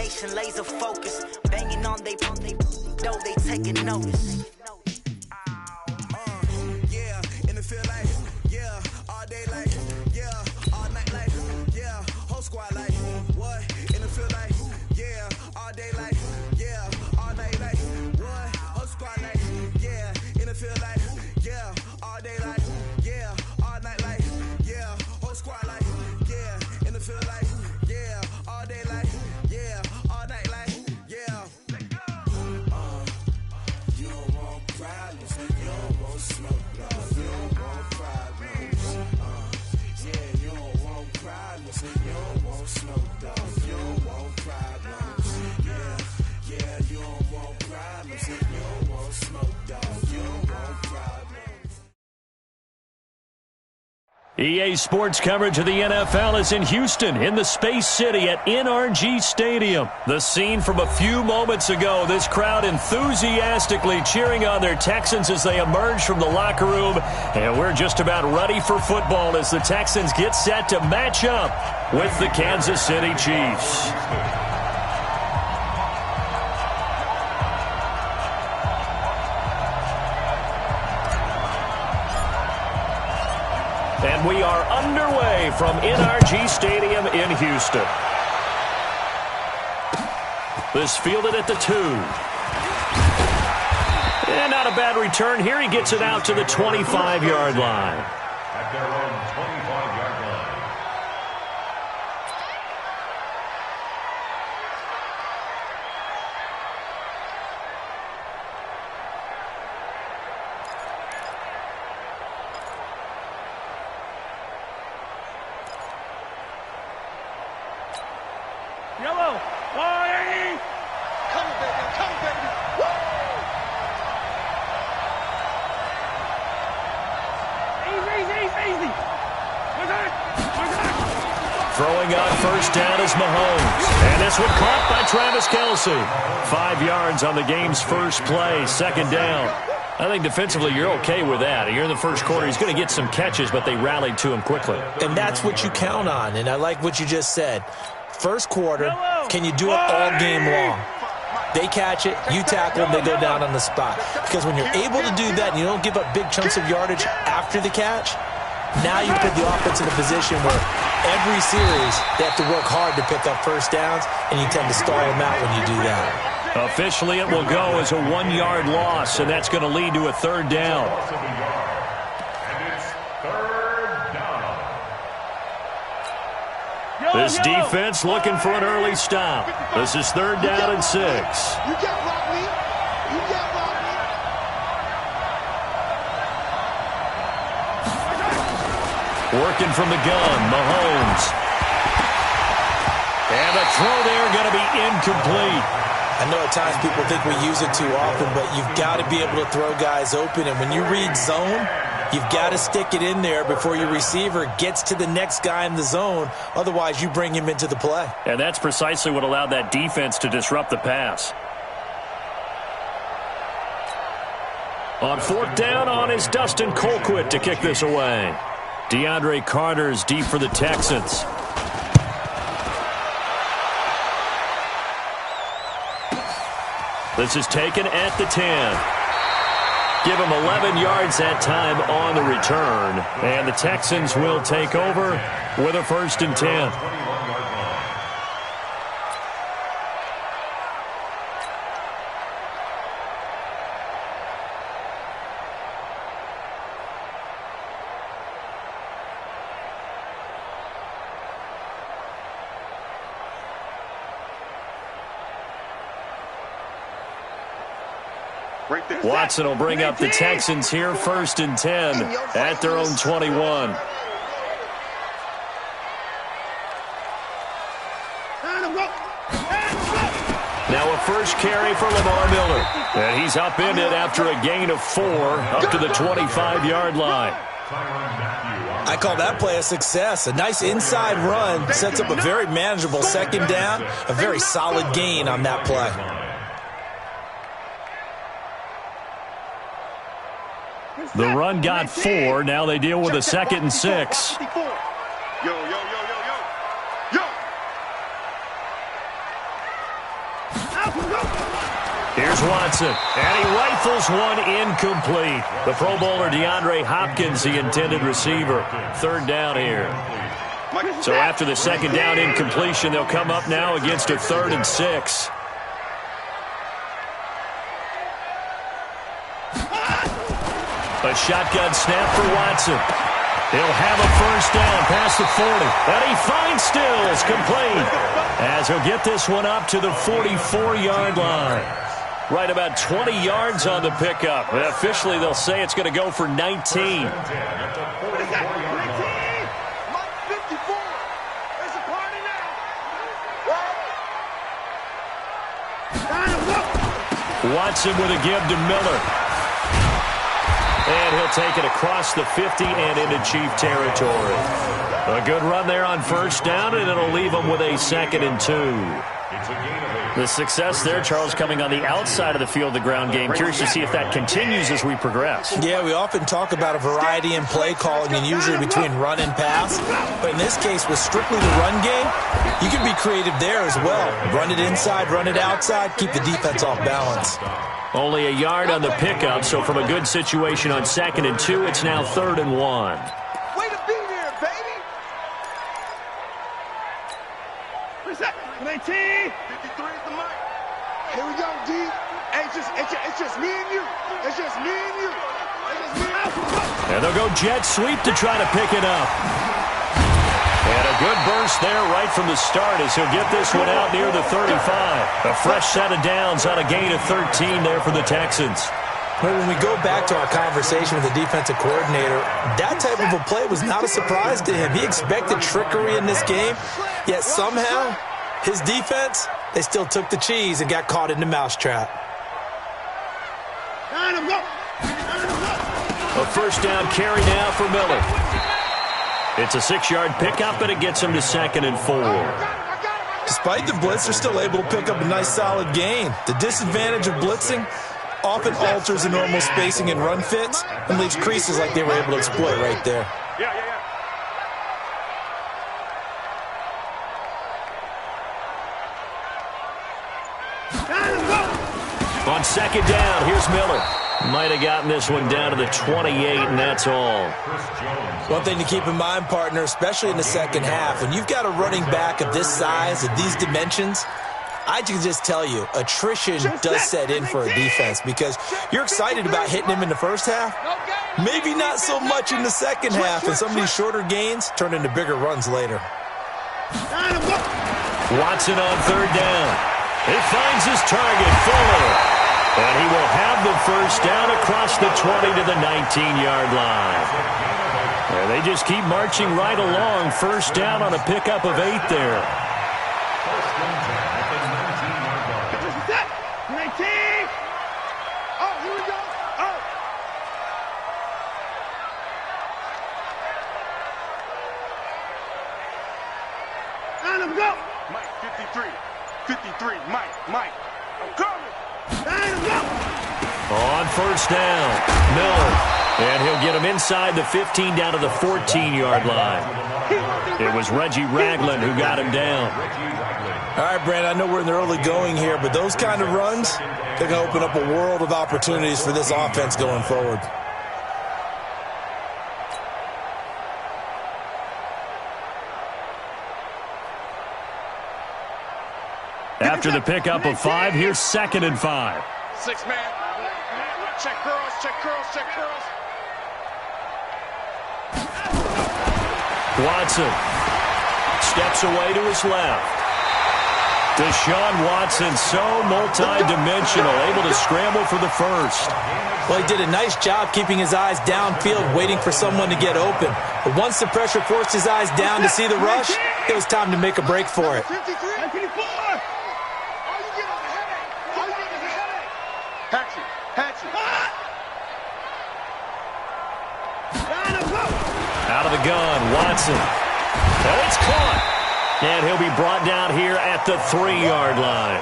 determination, laser focus. Banging on they know they taking notice. Yeah, in the field like, yeah, all day like, yeah, all night like, yeah, whole squad like, what? In the field like, yeah, all day like, yeah, all night like, what? Whole squad like, yeah, in the field like, yeah, all day like, yeah, all night like, yeah, whole squad like, yeah, in the field like, yeah, all day like, yeah, all night like, yeah. You don't want problems, you don't want smoke, you don't want problems. Yeah, you don't want problems, you don't want smoke, you don't want problems. Yeah, you don't want problems, you don't want smoke, you don't want problems. EA Sports coverage of the NFL is in Houston, in the Space City at NRG Stadium. The scene from a few moments ago, this crowd enthusiastically cheering on their Texans as they emerge from the locker room. And we're just about ready for football as the Texans get set to match up with the Kansas City Chiefs. And we are underway from NRG Stadium in Houston. This fielded at the 2. And not a bad return here. He gets it out to the 25-yard line. At their own 25-yard line. Yellow, Wally! Come baby, come baby! Woo! Easy! Throwing on first down is Mahomes. And this one caught by Travis Kelce. 5 yards on the game's first play, second down. I think defensively you're okay with that. You're in the first quarter. He's going to get some catches, but they rallied to him quickly. And that's what you count on, and I like what you just said. First quarter, can you do it all game long? They catch it, you tackle them, they go down on the spot. Because when you're able to do that and you don't give up big chunks of yardage after the catch, now you put the offense in a position where every series they have to work hard to pick up first downs, and you tend to stall them out when you do that. Officially, it will go as a 1-yard loss, and that's going to lead to a third down. This defense looking for an early stop. This is third down and 6. You can't block me. You can't block me. Working from the gun, Mahomes. And the throw there going to be incomplete. I know at times people think we use it too often, but you've got to be able to throw guys open. And when you read zone, you've got to stick it in there before your receiver gets to the next guy in the zone. Otherwise, you bring him into the play. And that's precisely what allowed that defense to disrupt the pass. On fourth down on is Dustin Colquitt to kick this away. DeAndre Carter's deep for the Texans. This is taken at the 10. Give him 11 yards that time on the return. And the Texans will take over with a 1st and 10. Watson will bring up the Texans here, 1st and 10 at their own 21. Now a first carry for Lamar Miller. And he's upended after a gain of 4 up to the 25-yard line. I call that play a success. A nice inside run sets up a very manageable second down, a very solid gain on that play. The run got 4. Now they deal with a 2nd and 6. Yo. Here's Watson, and he rifles one incomplete. The Pro Bowler DeAndre Hopkins, the intended receiver. Third down here. So after the second down incompletion, they'll come up now against a 3rd and 6. A shotgun snap for Watson. He'll have a first down past the 40. And he finds Stills complete as he'll get this one up to the 44-yard line. Right about 20 yards on the pickup. And officially, they'll say it's going to go for 19. What is that? 19? Mike 54. It's a party now. Watson with a give to Miller. And he'll take it across the 50 and into Chief territory. A good run there on first down, and it'll leave them with a 2nd and 2. The success there, Charles, coming on the outside of the field, the ground game. Curious to see if that continues as we progress. Yeah, we often talk about a variety in play calling and usually between run and pass. But in this case, with strictly the run game, you can be creative there as well. Run it inside, run it outside, keep the defense off balance. Only a yard on the pickup, so from a good situation on 2nd and 2, it's now 3rd and 1. Way to be there, baby. What's that? 19. 53 is the mic. Here we go, D. Hey, it's just me and you. It's just me and you. It's just me and you. And they'll go jet sweep to try to pick it up. And a good burst there right from the start as he'll get this one out near the 35. A fresh set of downs on a gain of 13 there for the Texans. Well, when we go back to our conversation with the defensive coordinator, that type of a play was not a surprise to him. He expected trickery in this game, yet somehow his defense, they still took the cheese and got caught in the mousetrap. A first down carry now for Miller. It's a 6-yard pickup, and it gets him to 2nd and 4. Despite the blitz, they're still able to pick up a nice solid gain. The disadvantage of blitzing often alters the normal spacing and run fits and leaves creases like they were able to exploit right there. On 2nd down, here's Miller. Might have gotten this one down to the 28, and that's all. One thing to keep in mind, partner, especially in the second half, when you've got a running back of this size, of these dimensions, I can just tell you, attrition does set in for a defense because you're excited about hitting him in the first half. Maybe not so much in the second half, and some of these shorter gains turn into bigger runs later. Watson on 3rd down. He finds his target, Fuller. And he will have the first down across the 20 to the 19-yard line. And they just keep marching right along. First down on a pickup of 8 there. 19. Oh, here we go. Oh. Let him go. Mike, 53. 53. Mike. I'm coming. On first down, Miller. And he'll get him inside the 15 down to the 14-yard line. It was Reggie Ragland who got him down. All right, Brand, I know we're in the early going here, but those kind of runs, they're going to open up a world of opportunities for this offense going forward. After the pickup of 5, here's 2nd and 5. 6 man. Check girls. Watson steps away to his left. Deshaun Watson, so multi-dimensional, able to scramble for the first. Well, he did a nice job keeping his eyes downfield, waiting for someone to get open. But once the pressure forced his eyes down to see the rush, it was time to make a break for it. Out of the gun, Watson. And it's caught. And he'll be brought down here at the 3-yard line.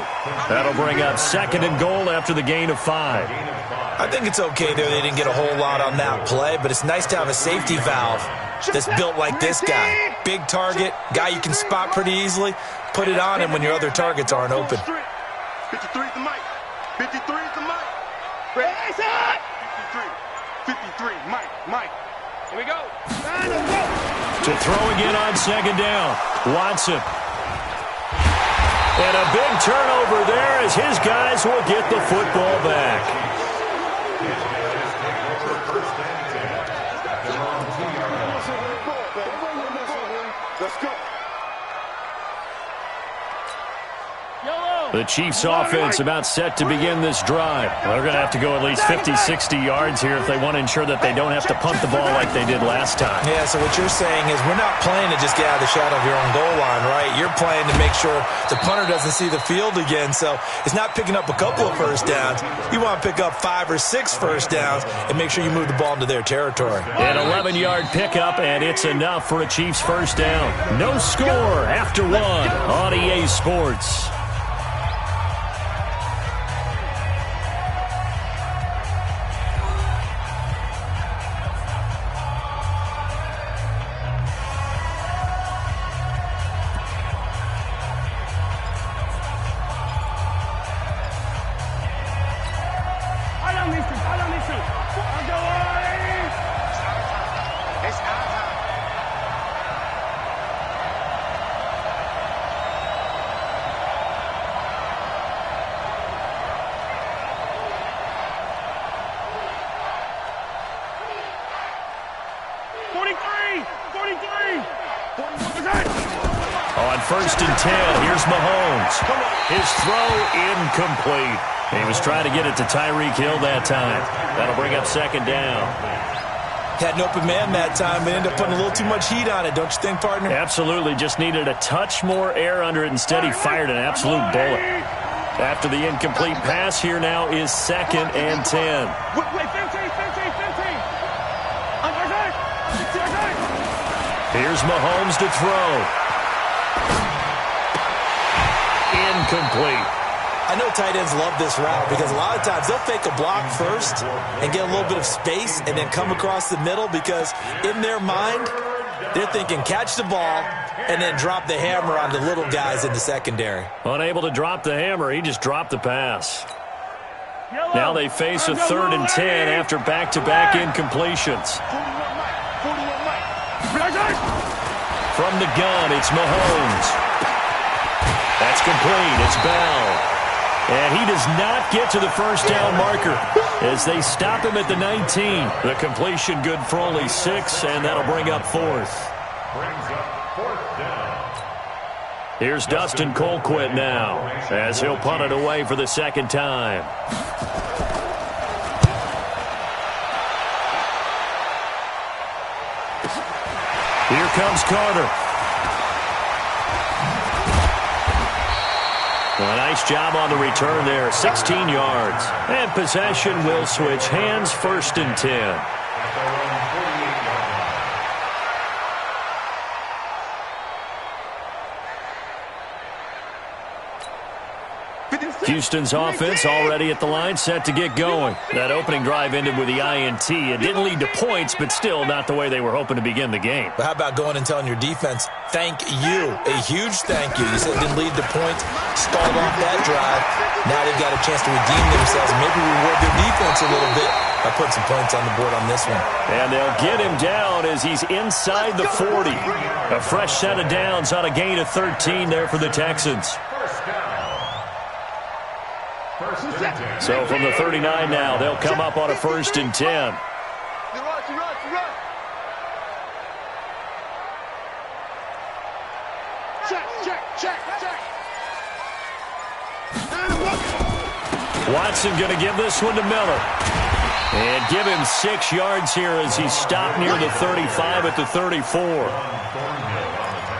That'll bring up 2nd and goal after the gain of 5. I think it's okay there. They didn't get a whole lot on that play, but it's nice to have a safety valve that's built like this guy. Big target, guy you can spot pretty easily. Put it on him when your other targets aren't open. 53 the mic. 53 is the mic. Ready? 53, Mike. Here we go. To throw again on second down. Watson. And a big turnover there as his guys will get the football back. Let's go. The Chiefs' offense about set to begin this drive. They're going to have to go at least 50, 60 yards here if they want to ensure that they don't have to punt the ball like they did last time. Yeah, so what you're saying is we're not playing to just get out of the shadow of your own goal line, right? You're playing to make sure the punter doesn't see the field again. So it's not picking up a couple of first downs. You want to pick up 5 or 6 first downs and make sure you move the ball into their territory. An 11-yard pickup, and it's enough for a Chiefs first down. No score after one on EA Sports. On first and 10, here's Mahomes. His throw incomplete. He was trying to get it to Tyreek Hill that time. That'll bring up second down. Had an open man that time, but ended up putting a little too much heat on it, don't you think, partner? Absolutely. Just needed a touch more air under it. Instead, he fired an absolute bullet. After the incomplete pass, here now is second and 10. Here's Mahomes to throw. Incomplete. I know tight ends love this route because a lot of times they'll fake a block first and get a little bit of space and then come across the middle because in their mind, they're thinking catch the ball and then drop the hammer on the little guys in the secondary. Unable to drop the hammer, he just dropped the pass. Now they face a 3rd and 10 after back-to-back incompletions. From the gun, it's Mahomes. That's complete. It's Bell. And he does not get to the first down marker as they stop him at the 19. The completion good for only 6, and that'll bring up 4th. Here's Dustin Colquitt now as he'll punt it away for the second time. Here comes Carter. A nice job on the return there, 16 yards. And possession will switch hands, 1st and 10. Houston's offense already at the line, set to get going. That opening drive ended with the INT. It didn't lead to points, but still not the way they were hoping to begin the game. But how about going and telling your defense, thank you, a huge thank you. You said it didn't lead to points, stalled off that drive. Now they've got a chance to redeem themselves, maybe reward their defense a little bit by putting some points on the board on this one. And they'll get him down as he's inside the 40. A fresh set of downs on a gain of 13 there for the Texans. So from the 39 now, they'll come up on a 1st and 10. Watson going to give this one to Miller. And give him 6 yards here as he's stopped near the 35 at the 34.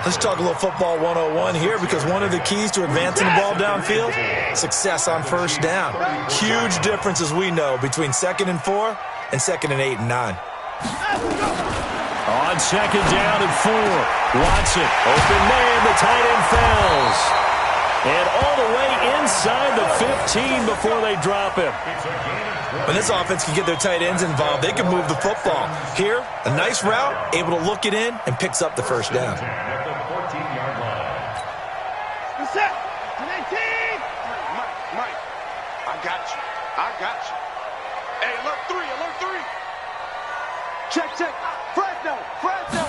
Let's talk a little football 101 here because one of the keys to advancing the ball downfield, success on first down. Huge difference, as we know, between 2nd and 4 and 2nd and 8 and 9. On 2nd down and 4, Watson, open man, the tight end fails. And all the way inside the 15 before they drop him. When this offense can get their tight ends involved, they can move the football. Here, a nice route, able to look it in, and picks up the first down. got you. I got you. Hey, alert 3, alert 3. Check, check. Fresno, Fresno.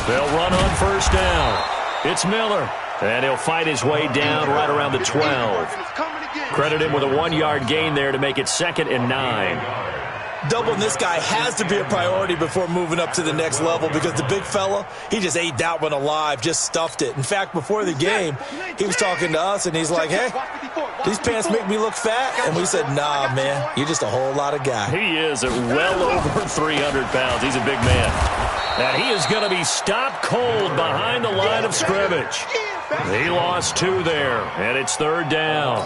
They'll run on first down. It's Miller. And he'll fight his way down right around the 12. Credit him with a 1-yard gain there to make it 2nd and 9. Doubling this guy has to be a priority before moving up to the next level because the big fella, he just ate that one alive, just stuffed it. In fact, before the game, he was talking to us, and he's like, hey, these pants make me look fat. And we said, nah, man, you're just a whole lot of guy. He is at well over 300 pounds. He's a big man. And he is going to be stopped cold behind the line of scrimmage. He lost 2 there, and it's 3rd down.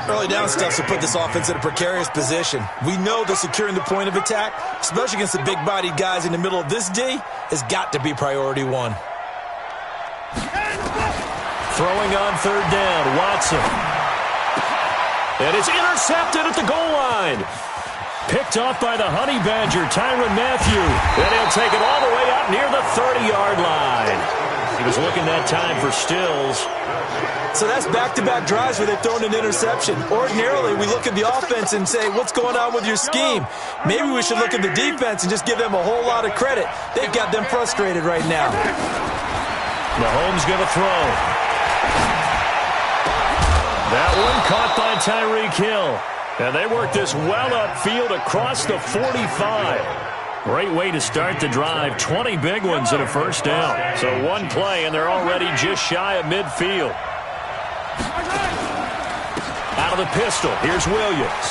Early down stuff to put this offense in a precarious position. We know that securing the point of attack, especially against the big-bodied guys in the middle of this D, has got to be priority 1. Throwing on 3rd down, Watson. And it's intercepted at the goal line. Picked off by the Honey Badger, Tyrann Mathieu. And he'll take it all the way up near the 30-yard line. He was looking that time for Stills. So that's back-to-back drives where they've thrown an interception. Ordinarily, we look at the offense and say, what's going on with your scheme? Maybe we should look at the defense and just give them a whole lot of credit. They've got them frustrated right now. Mahomes going to throw. That one caught by Tyreek Hill. And they work this well upfield across the 45. Great way to start the drive. 20 big ones and a first down. So 1 play, and they're already just shy of midfield. Out of the pistol, here's Williams.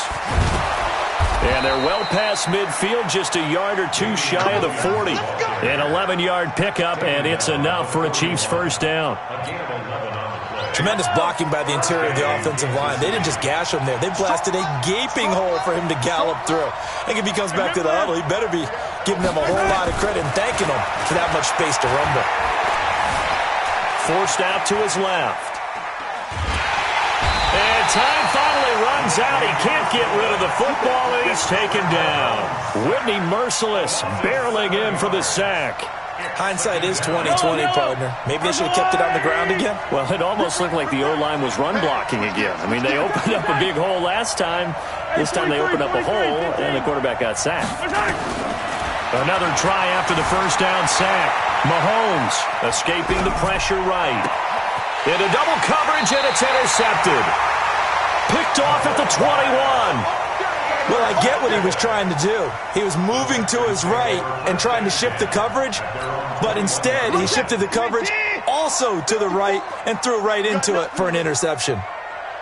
And they're well past midfield, just a yard or 2 shy of the 40. An 11-yard pickup, and it's enough for a Chiefs first down. Tremendous blocking by the interior of the offensive line. They didn't just gash him there. They blasted a gaping hole for him to gallop through. I think if he comes back to the huddle, he better be giving them a whole lot of credit and thanking them for that much space to rumble. Forced out to his left. And time finally runs out. He can't get rid of the football, and he's taken down. Whitney Merciless barreling in for the sack. Hindsight is 20/20, partner. Maybe they should have kept it on the ground again. Well, it almost looked like the O-line was run blocking again. I mean, they opened up a big hole last time. This time they opened up a hole, and the quarterback got sacked. Another try after the first down sack. Mahomes escaping the pressure right. Into double coverage, and it's intercepted. Picked off at the 21. Well, I get what he was trying to do. He was moving to his right and trying to shift the coverage, but instead he shifted the coverage also to the right and threw right into it for an interception.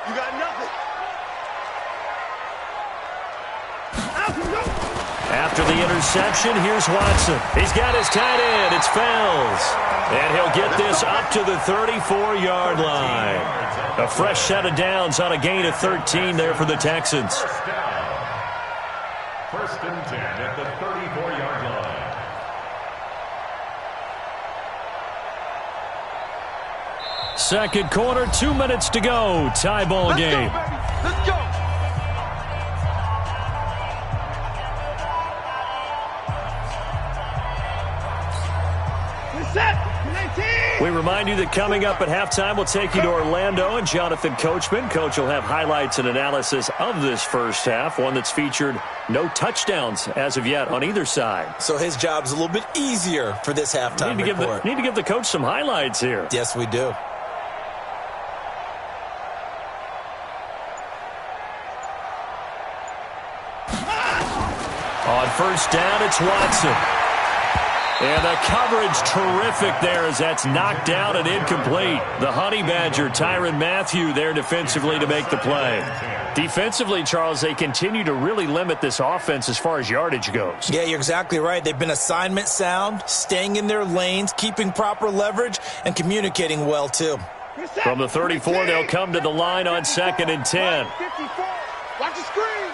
You got nothing. After the interception, here's Watson. He's got his tight end. It's Fells. And he'll get this up to the 34-yard line. A fresh set of downs on a gain of 13 there for the Texans. First and 10 at the 34-yard line. Second quarter, 2 minutes to go. Tie ball game. Let's go. We remind you that coming up at halftime, we'll take you to Orlando and Jonathan Coachman. Coach will have highlights and analysis of this first half, one that's featured no touchdowns as of yet on either side. So his job's a little bit easier for this halftime report. Need to give the coach some highlights here. Yes, we do. On first down, it's Watson. And the coverage terrific there as that's knocked down and incomplete. The Honey Badger, Tyrann Mathieu, there defensively to make the play. Defensively, Charles, they continue to really limit this offense as far as yardage goes. Yeah, you're exactly right. They've been assignment sound, staying in their lanes, keeping proper leverage, and communicating well, too. From the 34, they'll come to the line on 2nd and 10. 54. Watch the screen.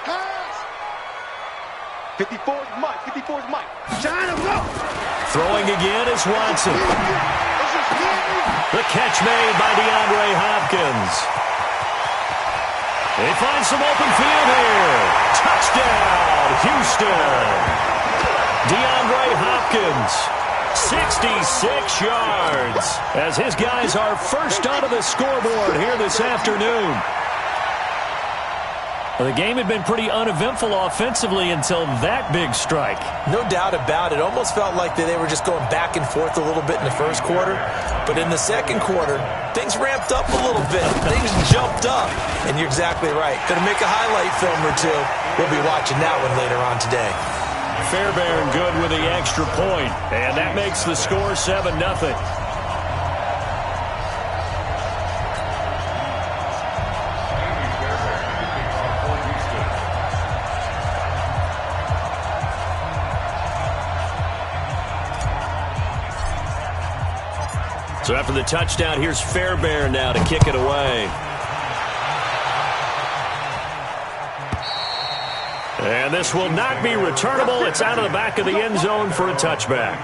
Pass. 54's Mike. 54's Mike. China, go. Throwing again is Watson. The catch made by DeAndre Hopkins. They find some open field here. Touchdown, Houston. DeAndre Hopkins, 66 yards, as his guys are first onto the scoreboard here this afternoon. The game had been pretty uneventful offensively until that big strike. No doubt about it. Almost felt like they were just going back and forth a little bit in the first quarter. But in the second quarter, things ramped up a little bit. Things jumped up. And you're exactly right. Going to make a highlight film or two. We'll be watching that one later on today. Fairbairn good with the extra point. And that makes the score 7-0. So after the touchdown, here's Fairbairn now to kick it away. And this will not be returnable. It's out of the back of the end zone for a touchback.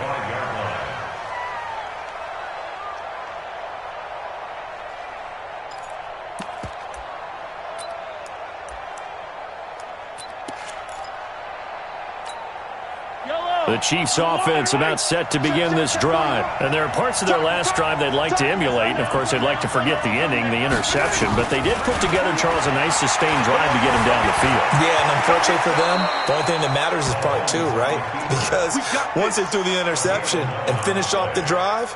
The Chiefs offense about set to begin this drive. And there are parts of their last drive they'd like to emulate. And, of course, they'd like to forget the ending, the interception. But they did put together, Charles, a nice sustained drive to get them down the field. Yeah, and unfortunately for them, the only thing that matters is part two, right? Because once they threw the interception and finished off the drive,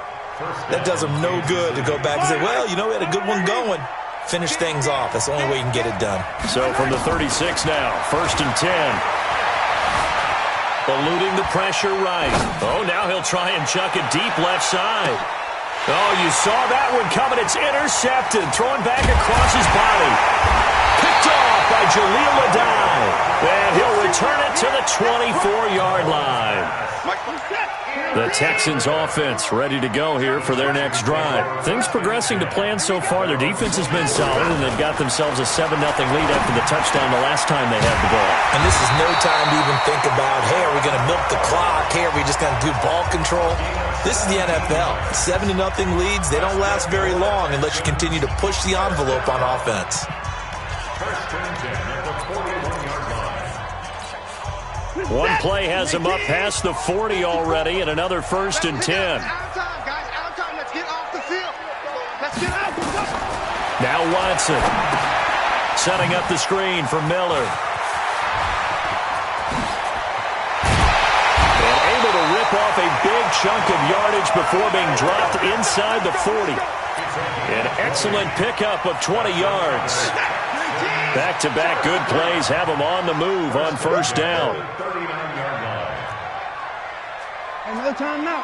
that does them no good to go back and say, well, you know, we had a good one going. Finish things off. That's the only way you can get it done. So from the 36 now, 1st and 10. Eluding the pressure right. Oh, now he'll try and chuck it deep left side. Oh, you saw that one coming. It's intercepted. Throwing back across his body. Picked off by Jaleel Adai. And he'll return it to the 24-yard line. The Texans offense ready to go here for their next drive. Things progressing to plan so far. Their defense has been solid, and they've got themselves a 7-0 lead after the touchdown the last time they had the ball. And this is no time to even think about, hey, are we going to milk the clock? Hey, are we just going to do ball control? This is the NFL. 7-0 leads, they don't last very long unless you continue to push the envelope on offense. One play has him up past the 40 already, and another 1st and 10. Out of time, guys. Out of time. Let's get off the field. Let's get out. Now Watson setting up the screen for Miller. And able to rip off a big chunk of yardage before being dropped inside the 40. An excellent pickup of 20 yards. Back-to-back good plays have him on the move on 1st down. Another time now.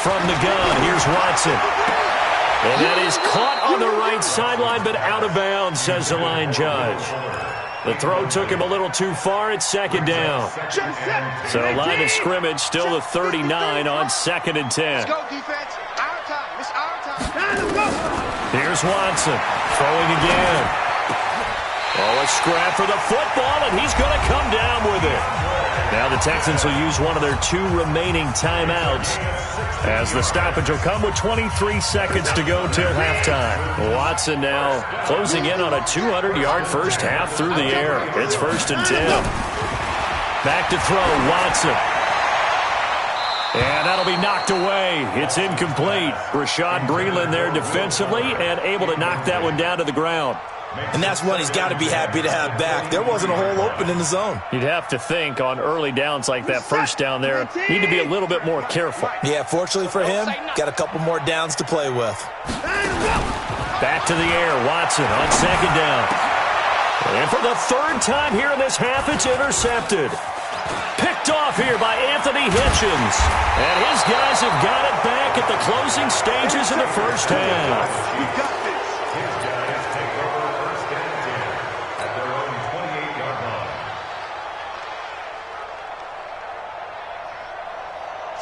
From the gun, here's Watson. And that is caught on the right sideline, but out of bounds, says the line judge. The throw took him a little too far. It's 2nd down. So line of scrimmage still the 39 on 2nd and 10. Let's go, defense. Our time. It's our time. Let's go. Here's Watson throwing again. Oh, a scrap for the football, and he's going to come down with it. Now the Texans will use one of their 2 remaining timeouts as the stoppage will come with 23 seconds to go till halftime. Watson now closing in on a 200-yard first half through the air. It's 1st and 10. Back to throw, Watson. And that'll be knocked away. It's incomplete. Rashad Breeland there defensively and able to knock that one down to the ground. And that's one he's got to be happy to have back. There wasn't a hole open in the zone. You'd have to think on early downs like that 1st down there, need to be a little bit more careful. Yeah, fortunately for him, got a couple more downs to play with. Back to the air, Watson on 2nd down. And for the 3rd time here in this half, it's intercepted. Picked off here by Anthony Hitchens. And his guys have got it back at the closing stages of the 1st half. We got this.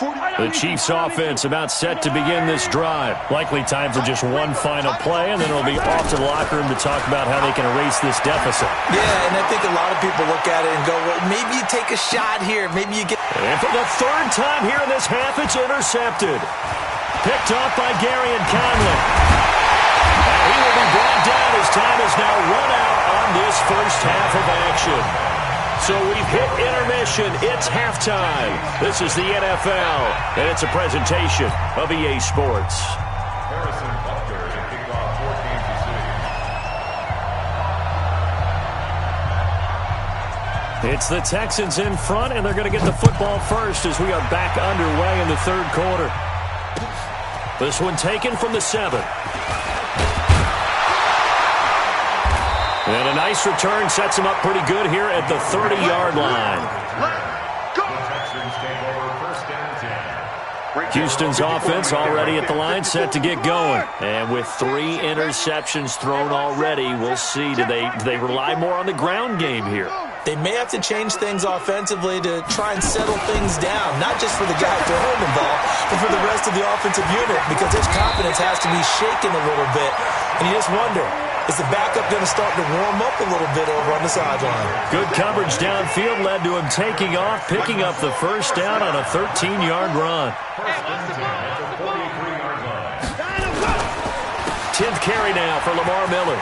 The Chiefs offense about set to begin this drive. Likely time for just one final play, and then it'll be off to the locker room to talk about how they can erase this deficit. Yeah, and I think a lot of people look at it and go, well, maybe you take a shot here. Maybe you get... And for the 3rd time here in this half, it's intercepted. Picked off by Garyon Conley. And he will be brought down as time is now run out on this 1st half of action. So we've hit intermission. It's halftime. This is the NFL, and it's a presentation of EA Sports. Harrison Butker to kick off for Kansas City. It's the Texans in front, and they're going to get the football first as we are back underway in the third quarter. This one taken from the 7. And a nice return sets him up pretty good here at the 30-yard line. Houston's offense already at the line, set to get going. And with 3 interceptions thrown already, we'll see. Do they rely more on the ground game here? They may have to change things offensively to try and settle things down, not just for the guy throwing the ball, but for the rest of the offensive unit, because his confidence has to be shaken a little bit. And you just wonder, is the backup going to start to warm up a little bit over on the sideline? Good coverage downfield led to him taking off, picking up the first down on a 13-yard run. 10th carry now for Lamar Miller.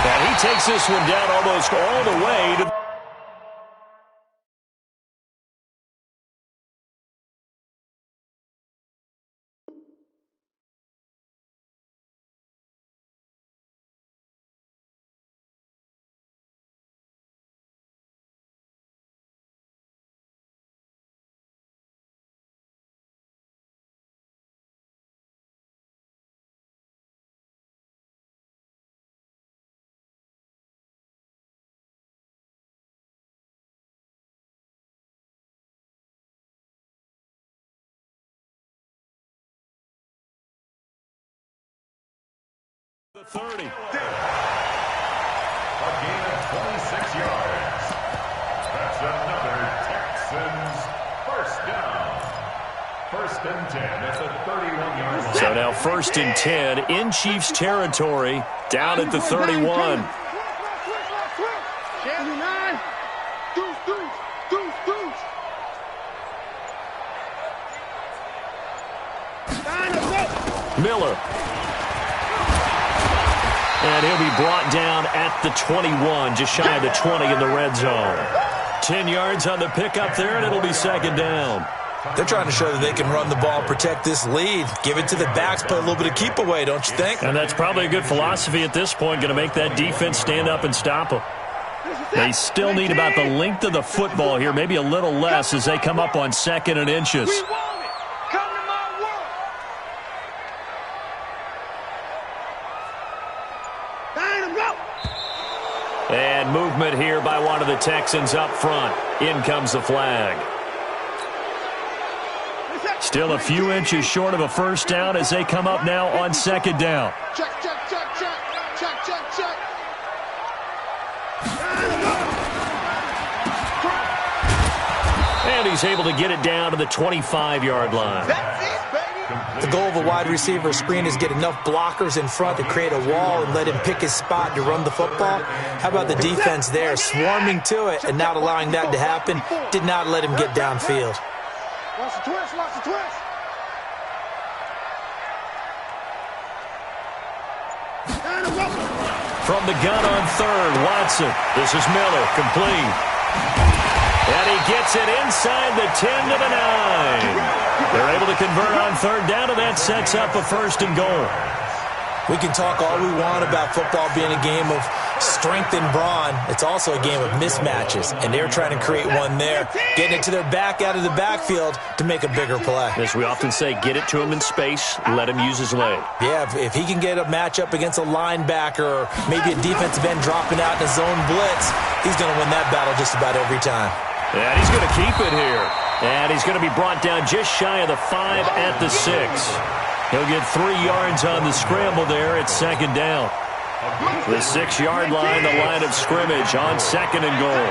And he takes this one down almost all the way to the 30. A gain of 26 yards. That's another Texans first down. First and 10 at the 31-yard line. So now first and 10 in Chiefs territory, down at the 31. Miller. And he'll be brought down at the 21, just shy of the 20 in the red zone. 10 yards on the pickup there, and it'll be second down. They're trying to show that they can run the ball, protect this lead, give it to the backs, play a little bit of keep away, don't you think? And that's probably a good philosophy at this point, going to make that defense stand up and stop them. They still need about the length of the football here, maybe a little less as they come up on 2nd and inches. And movement here by one of the Texans up front. In comes the flag. Still a few inches short of a first down as they come up now on 2nd down. Check, check, check, check, check, check, check. And he's able to get it down to the 25-yard line. That's it, baby. The goal of a wide receiver screen is get enough blockers in front to create a wall and let him pick his spot to run the football. How about the defense there, swarming to it and not allowing that to happen? Did not let him get downfield. Watch the twist, watch the twist. From the gun on 3rd, Watson. This is Miller, complete. And he gets it inside the 10 to the 9. They're able to convert on 3rd down, and that sets up a 1st and goal. We can talk all we want about football being a game of strength and brawn. It's also a game of mismatches, and they're trying to create one there, getting it to their back out of the backfield to make a bigger play. As we often say, get it to him in space, let him use his leg. Yeah, if he can get a matchup against a linebacker or maybe a defensive end dropping out in a zone blitz, he's going to win that battle just about every time. And he's going to keep it here. And he's going to be brought down just shy of the 5 at the 6. He'll get 3 yards on the scramble there at 2nd down. The 6-yard line, the line of scrimmage on 2nd and goal.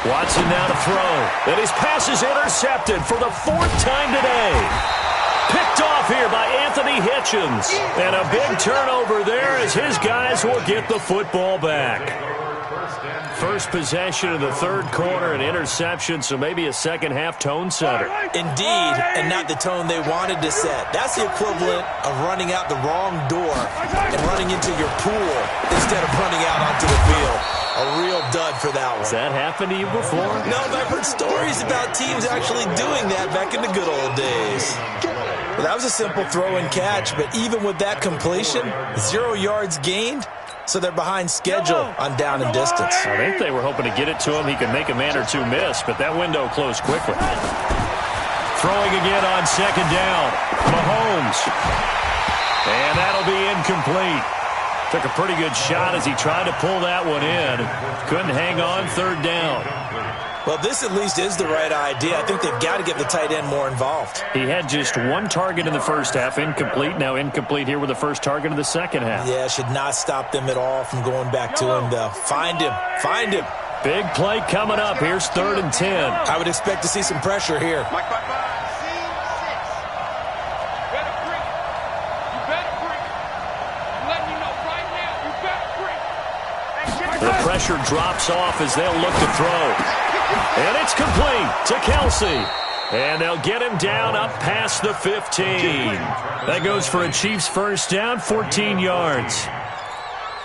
Watson now to throw. And his pass is intercepted for the 4th time today. Picked off here by Anthony Hitchens. And a big turnover there as his guys will get the football back. First possession of the third quarter, an interception, so maybe a second-half tone setter. Indeed, and not the tone they wanted to set. That's the equivalent of running out the wrong door and running into your pool instead of running out onto the field. A real dud for that one. Has that happened to you before? No, but I've heard stories about teams actually doing that back in the good old days. Well, that was a simple throw and catch, but even with that completion, 0 yards gained, so they're behind schedule on down and distance. I think they were hoping to get it to him. He could make a man or two miss, but that window closed quickly. Throwing again on second down. Mahomes. And that'll be incomplete. Took a pretty good shot as he tried to pull that one in. Couldn't hang on, third down. Well, this at least is the right idea. I think they've got to get the tight end more involved. He had just one target in the first half, incomplete. Now incomplete here with the first target of the second half. Yeah, should not stop them at all from going back to him, though. Find him. Find him. Big play coming up. Here's 3rd and 10. I would expect to see some pressure here. The pressure drops off as they'll look to throw. And it's complete to Kelsey. And they'll get him down up past the 15. That goes for a Chiefs first down, 14 yards.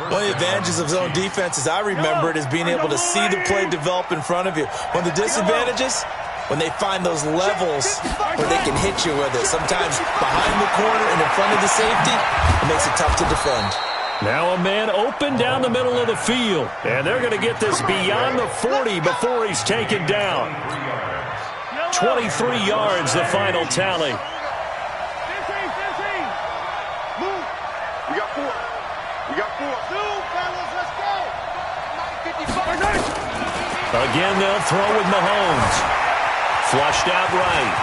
One of the advantages of zone defense, as I remember it, is being able to see the play develop in front of you. One of the disadvantages, when they find those levels where they can hit you with it. Sometimes behind the corner and in front of the safety, it makes it tough to defend. Now a man open down the middle of the field. And they're going to get this beyond the 40 before he's taken down. 23 yards, the final tally. We got 4. We got 4. Let's go. Again, they'll throw with Mahomes. Flushed out right.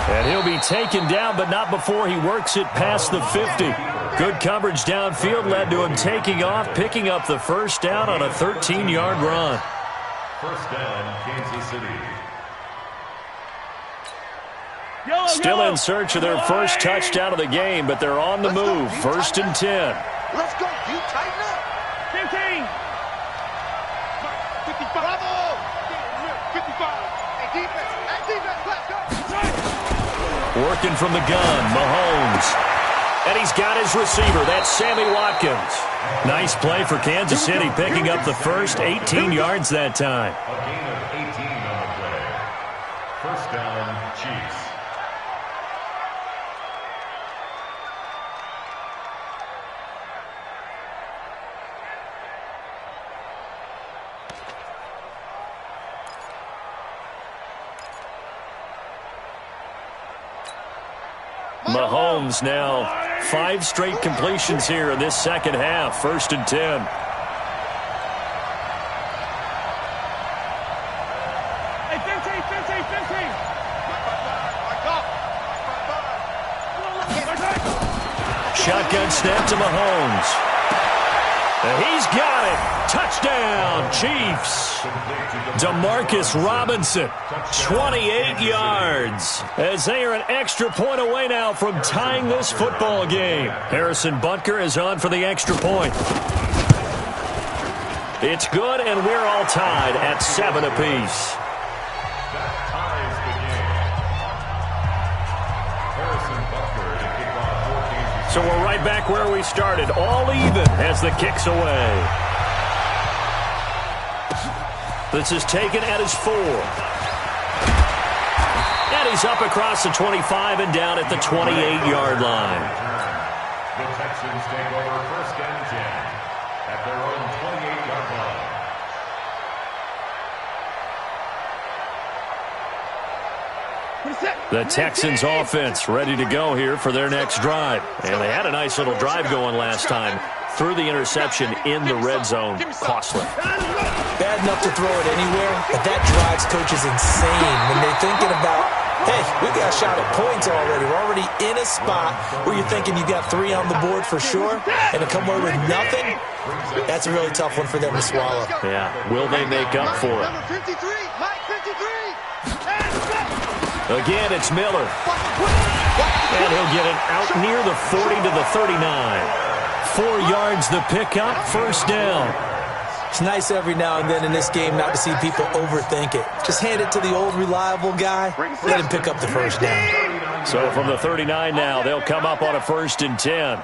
And he'll be taken down, but not before he works it past the 50. Good coverage downfield led to him taking off, picking up the first down on a 13-yard run. First down, Kansas City. Still in search of their first touchdown of the game, but they're on the move. 1st and 10. Let's go. You tighten up. 15. 55. Bravo. 55. Hey, defense. Let's go. Working from the gun, Mahomes. And he's got his receiver. That's Sammy Watkins. Nice play for Kansas City, picking up the first 18 yards that time. A gain of 18 on the play. First down, Chiefs. Mahomes now 5 straight completions here in this second half. 1st and 10. Hey, 15. Shotgun snap to Mahomes. And he's got it. Touchdown, Chiefs. Demarcus Robinson, 28 yards. As they are an extra point away now from tying this football game. Harrison Butker is on for the extra point. It's good, and we're all tied at 7 apiece. That ties the game. Harrison Butker to kick off 14. So we're right back where we started, all even as the kick's away. This is taken at his 4. And he's up across the 25 and down at the 28-yard line. The Texans take over 1st and 10 at their own 28-yard line. The Texans offense ready to go here for their next drive. And they had a nice little drive going last time. Threw the interception in the red zone. Costly. Bad enough to throw it anywhere, but that drives coaches insane when they're thinking about, hey, we got a shot at points already. We're already in a spot where you're thinking you got 3 on the board for sure, and to come away with nothing, that's a really tough one for them to swallow. Yeah, will they make up for it? Again, it's Miller. And he'll get it out near the 40 to the 39. 4 yards the pickup, first down. It's nice every now and then in this game not to see people overthink it. Just hand it to the old reliable guy, let him pick up the first down. So from the 39 now, they'll come up on a 1st and 10.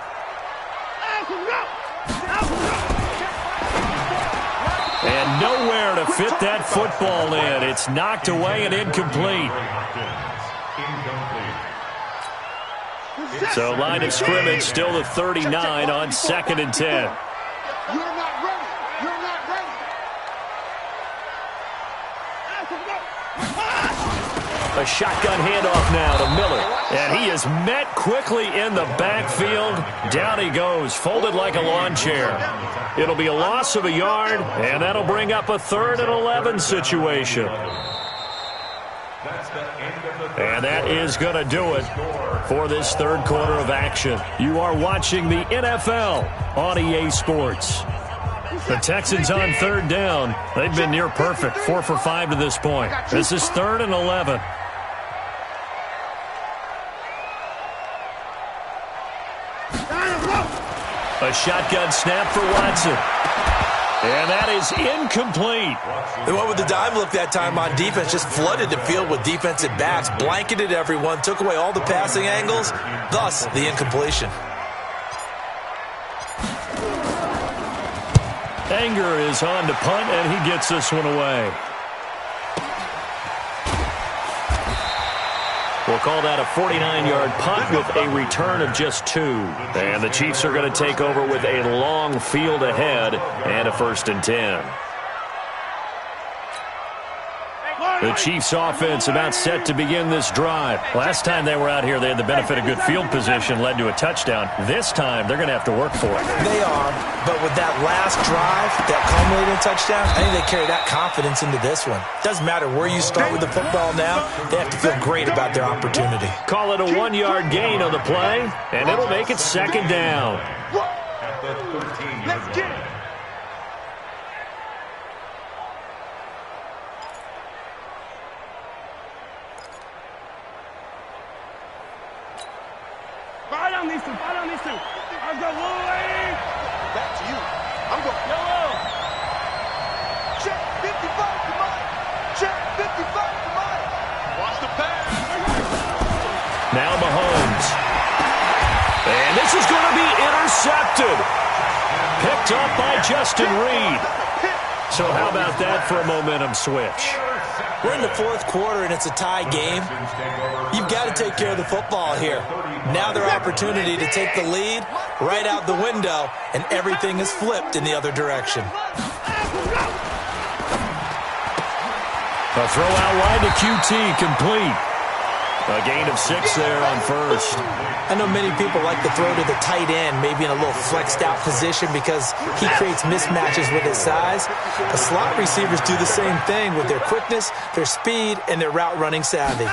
And nowhere to fit that football in. It's knocked away and incomplete. So line of scrimmage still the 39 on 2nd and 10. You're not ready. You're not ready. A shotgun handoff now to Miller. And he is met quickly in the backfield. Down he goes, folded like a lawn chair. It'll be a loss of a yard, and that'll bring up a 3rd and 11 situation. And that is going to do it for this 3rd quarter of action. You are watching the NFL on EA Sports. The Texans on 3rd down. They've been near perfect, 4 for 5 to this point. This is 3rd and 11. A shotgun snap for Watson. And that is incomplete. They went with the dime look that time on defense, just flooded the field with defensive backs, blanketed everyone, took away all the passing angles, thus the incompletion. Anger is on to punt, and he gets this one away. We'll call that a 49-yard punt with a return of just 2. And the Chiefs are going to take over with a long field ahead and a 1st and 10. The Chiefs offense about set to begin this drive. Last time they were out here, they had the benefit of good field position, led to a touchdown. This time, they're going to have to work for it. They are, but with that last drive, that culminating touchdown, I think they carry that confidence into this one. Doesn't matter where you start with the football now, they have to feel great about their opportunity. Call it a 1-yard gain on the play, and it'll make it 2nd down. At the 13-yard Let's get it. Follow these two. I'm going Louie. Back to you. I'm going yellow. Check 55 to Mike. Check 55 to Mike. Watch the pass. Now Mahomes. And this is going to be intercepted. Picked up by Justin Reed. So how about that for a momentum switch? We're in the 4th quarter, and it's a tie game. You've got to take care of the football here. Now their opportunity to take the lead right out the window, and everything is flipped in the other direction. A throw out wide to QT, complete. A gain of 6 there on 1st. I know many people like to throw to the tight end, maybe in a little flexed out position because he creates mismatches with his size. The slot receivers do the same thing with their quickness, their speed, and their route running savvy.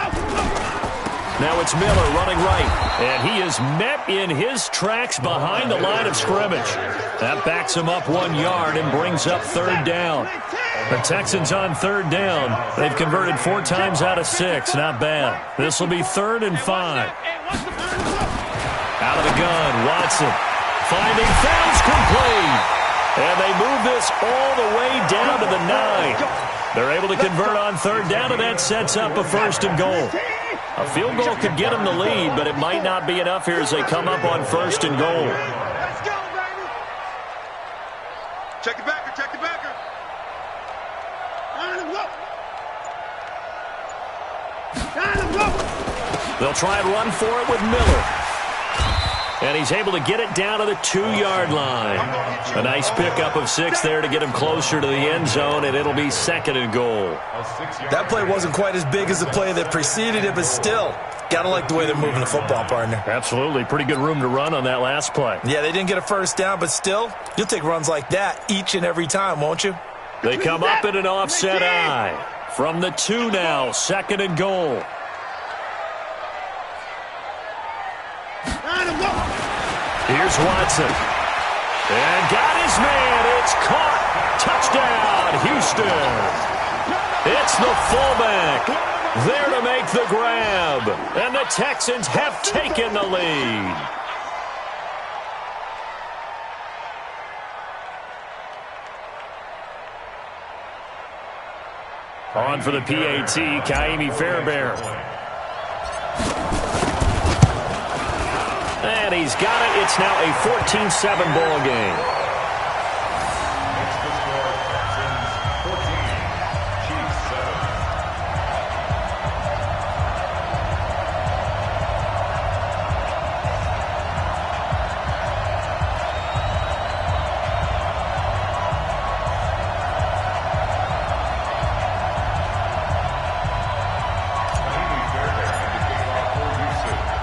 Now it's Miller running right, and he is met in his tracks behind the line of scrimmage. That backs him up 1 yard and brings up 3rd down. The Texans on 3rd down. They've converted 4 times out of 6. Not bad. This will be 3rd and 5. Out of the gun, Watson. Finding fouls complete. And they move this all the way down to the 9. They're able to convert on 3rd down, and that sets up a 1st and goal. A field goal could get them the lead, but it might not be enough here as they come up on 1st and goal. Let's go, baby. Check it backer. Check it backer. They'll try and run for it with Miller. And he's able to get it down to the 2-yard line. A nice pickup of 6 there to get him closer to the end zone, and it'll be 2nd and goal. That play wasn't quite as big as the play that preceded it, but still, gotta like the way they're moving the football, partner. Absolutely. Pretty good room to run on that last play. Yeah, they didn't get a 1st down, but still, you'll take runs like that each and every time, won't you? They come up in an offset eye. From the 2 now, 2nd and goal. Here's Watson. And got his man. It's caught. Touchdown, Houston. It's the fullback there to make the grab. And the Texans have taken the lead. On for the PAT, Kaimi Fairbairn. And he's got it. It's now a 14-7 ball game. Makes the score Texans 14, Chiefs 7.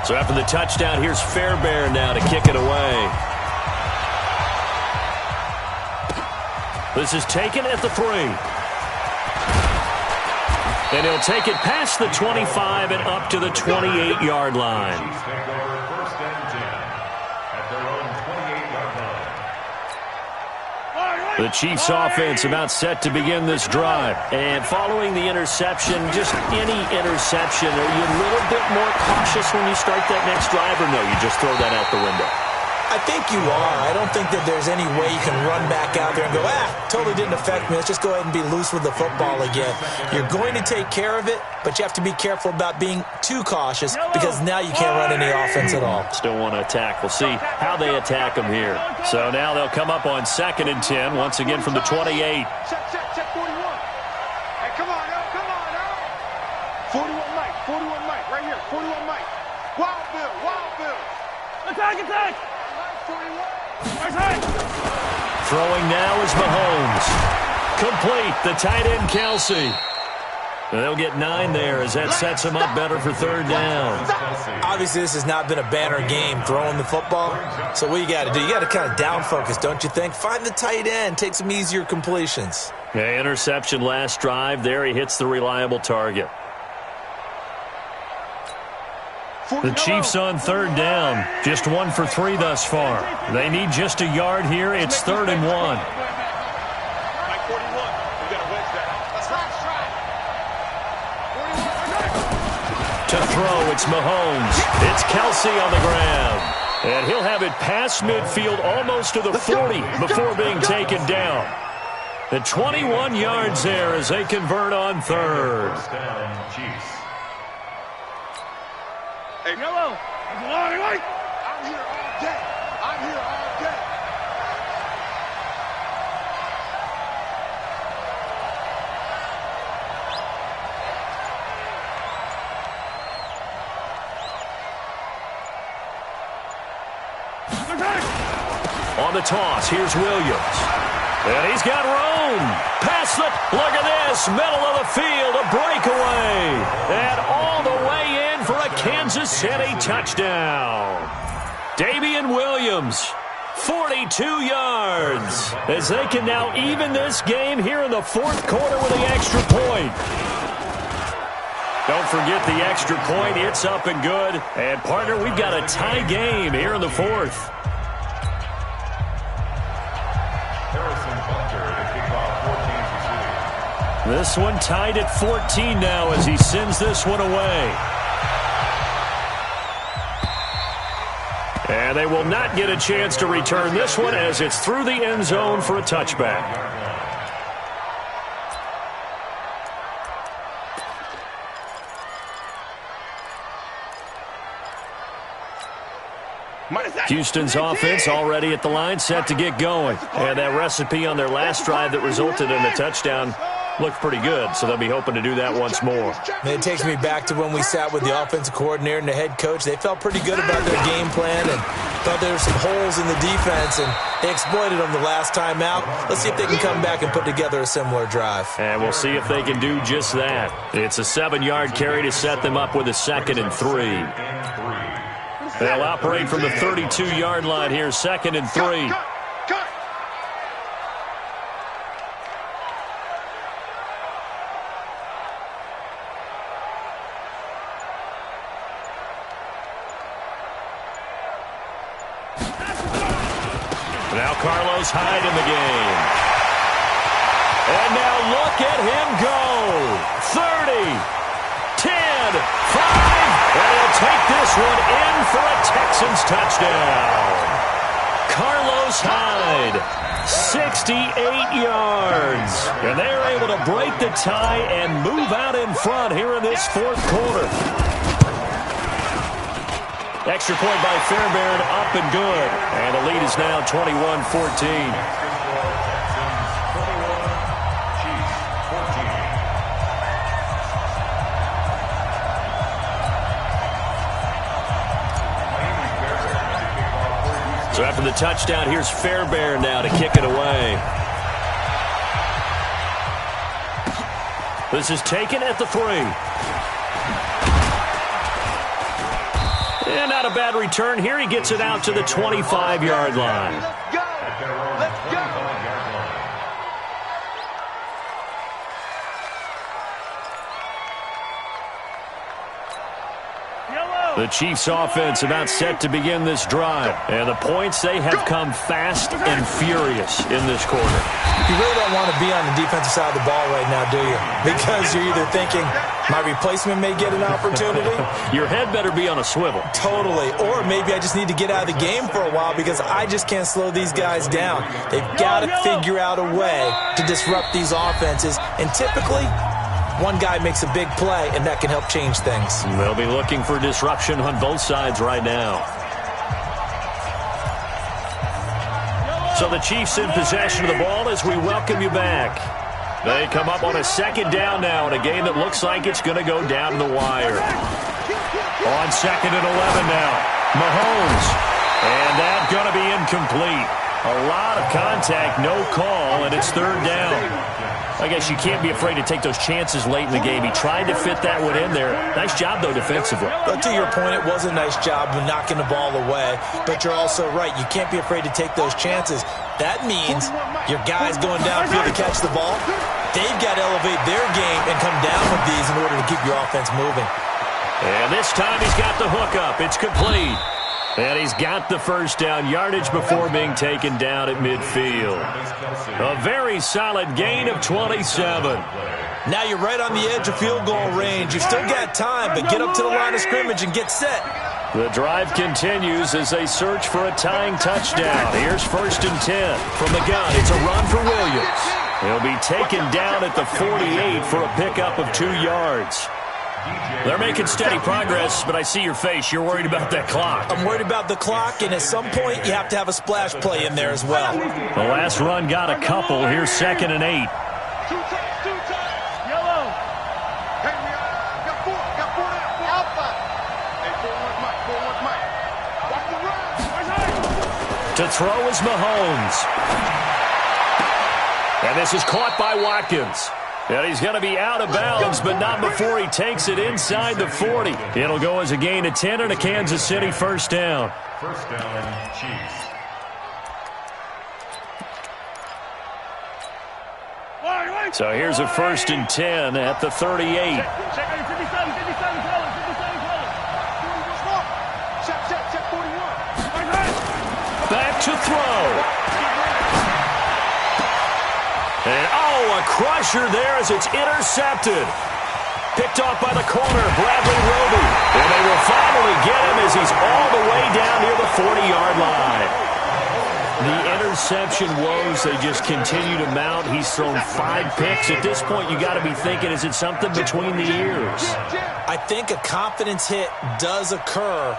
So after the touchdown, here's Fairbairn now to kick it away. This is taken at the 3. And he'll take it past the 25 and up to the 28-yard line. Chiefs take over 1st and 10 at their own 28-yard line. The Chiefs offense about set to begin this drive. And following the interception, just any interception, are you a little bit more cautious when you start that next drive, or no, you just throw that out the window? I think you are. I don't think that there's any way you can run back out there and go, totally didn't affect me. Let's just go ahead and be loose with the football again. You're going to take care of it, but you have to be careful about being too cautious because now you can't run any offense at all. Still want to attack. We'll see how they attack them here. So now they'll come up on 2nd and 10, once again from the 28. Check 41. Hey, come on, now. 41 Mike, right here. 41 Mike. Wild Bill. Attack. 41. Throwing now is Mahomes. Complete, the tight end Kelsey. They'll get 9 there as that sets him up better for 3rd down. Obviously, this has not been a banner game throwing the football. So what you got to do, you got to kind of down focus, don't you think? Find the tight end, take some easier completions. Yeah, interception last drive. There he hits the reliable target. The Chiefs on 3rd down. Just 1 for 3 thus far. They need just a yard here. It's 3rd and 1. Mike 41. We got to wedge that. That's right. To throw, it's Mahomes. It's Kelsey on the ground. And he'll have it past midfield almost to the 40 before being taken down. The 21 yards there as they convert on 3rd. First down, Chiefs. Hey, yellow. I'm here all day. On the toss, here's Williams. And he's got room. Pass it. Look at this. Middle of the field. A breakaway. And all the way in for a Kansas City touchdown. Damian Williams, 42 yards. As they can now even this game here in the 4th quarter with the extra point. Don't forget the extra point. It's up and good. And, partner, we've got a tie game here in the 4th. This one tied at 14 now as he sends this one away. And they will not get a chance to return this one as it's through the end zone for a touchback. Houston's offense already at the line, set to get going. And that recipe on their last drive that resulted in a touchdown looked pretty good, so they'll be hoping to do that once more. It takes me back to when we sat with the offensive coordinator and the head coach. They felt pretty good about their game plan and thought there were some holes in the defense, and they exploited them the last time out. Let's see if they can come back and put together a similar drive. And we'll see if they can do just that. It's a 7-yard carry to set them up with a 2nd and 3. They'll operate from the 32-yard line here, 2nd and 3. Now Carlos Hyde in the game. And now look at him go. 30, 10, 5. And he'll take this one in for a Texans touchdown. Carlos Carlos Hyde, 68 yards. And they're able to break the tie and move out in front here in this fourth quarter. Extra point by Fairbairn, up and good. And the lead is now 21-14. So after the touchdown, here's Fairbairn now to kick it away. This is taken at the 3. And not a bad return here. He gets it out to the 25-yard line. Let's go. Let's go. The Chiefs' offense about set to begin this drive. And the points, they have come fast and furious in this quarter. You really don't want to be on the defensive side of the ball right now, do you? Because you're either thinking, my replacement may get an opportunity. Your head better be on a swivel. Totally. Or maybe I just need to get out of the game for a while because I just can't slow these guys down. They've got to figure out a way to disrupt these offenses. And typically, one guy makes a big play, and that can help change things. They'll be looking for disruption on both sides right now. So the Chiefs in possession of the ball as we welcome you back. They come up on a second down now in a game that looks like it's going to go down the wire. On 2nd and 11 now. Mahomes. And that's going to be incomplete. A lot of contact, no call, and it's 3rd down. I guess you can't be afraid to take those chances late in the game. He tried to fit that one in there. Nice job, though, defensively. But to your point, it was a nice job of knocking the ball away. But you're also right. You can't be afraid to take those chances. That means your guys going downfield to catch the ball, they've got to elevate their game and come down with these in order to keep your offense moving. And this time he's got the hook up. It's complete. And he's got the first down yardage before being taken down at midfield. A very solid gain of 27. Now you're right on the edge of field goal range. You've still got time, but get up to the line of scrimmage and get set. The drive continues as they search for a tying touchdown. Here's 1st and 10 from the gun. It's a run for Williams. He'll be taken down at the 48 for a pickup of 2 yards. They're making steady progress, but I see your face. You're worried about that clock. I'm worried about the clock, and at some point, you have to have a splash play in there as well. The last run got a couple. Here's 2nd and 8. Two times. Yellow. Hey, got four now. Alpha. Hey, 4-1 Mike. Watch the run. To throw is Mahomes. And this is caught by Watkins. And he's going to be out of bounds, but not before he takes it inside the 40. It'll go as a gain of 10 and a Kansas City first down. First down, Chiefs. So here's a 1st and 10 at the 38. Back to throw. And, a crusher there as it's intercepted. Picked off by the corner, Bradley Roby. And they will finally get him as he's all the way down near the 40-yard line. The interception woes, they just continue to mount. He's thrown 5 picks. At this point, you got to be thinking, is it something between the ears? I think a confidence hit does occur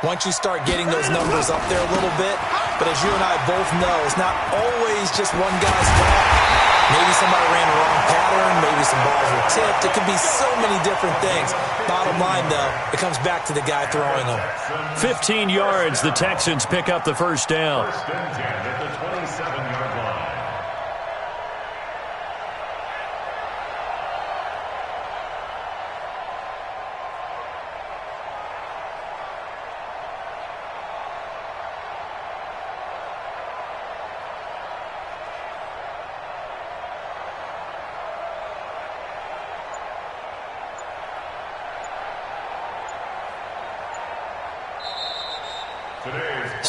once you start getting those numbers up there a little bit. But as you and I both know, it's not always just one guy's fault. Maybe somebody ran the wrong pattern. Maybe some balls were tipped. It could be so many different things. Bottom line, though, it comes back to the guy throwing them. 15 yards, the Texans pick up the first down. 1st and 10 at the 27-yard line.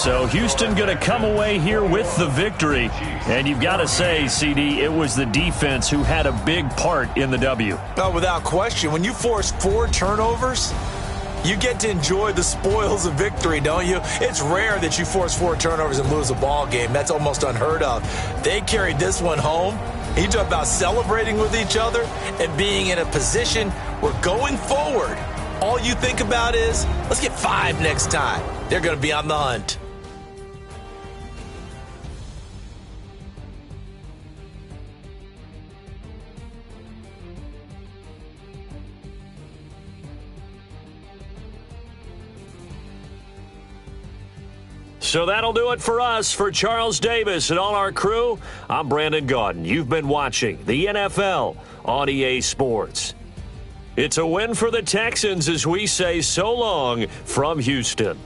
So Houston going to come away here with the victory. And you've got to say, CD, it was the defense who had a big part in the W. No, without question. When you force 4 turnovers, You get to enjoy the spoils of victory, don't you? It's rare that you force 4 turnovers and lose a ball game. That's almost unheard of. They carried this one home. You talk about celebrating with each other and being in a position where going forward, all you think about is, let's get 5 next time. They're going to be on the hunt. So that'll do it for us. For Charles Davis and all our crew, I'm Brandon Gaudin. You've been watching the NFL on EA Sports. It's a win for the Texans as we say so long from Houston.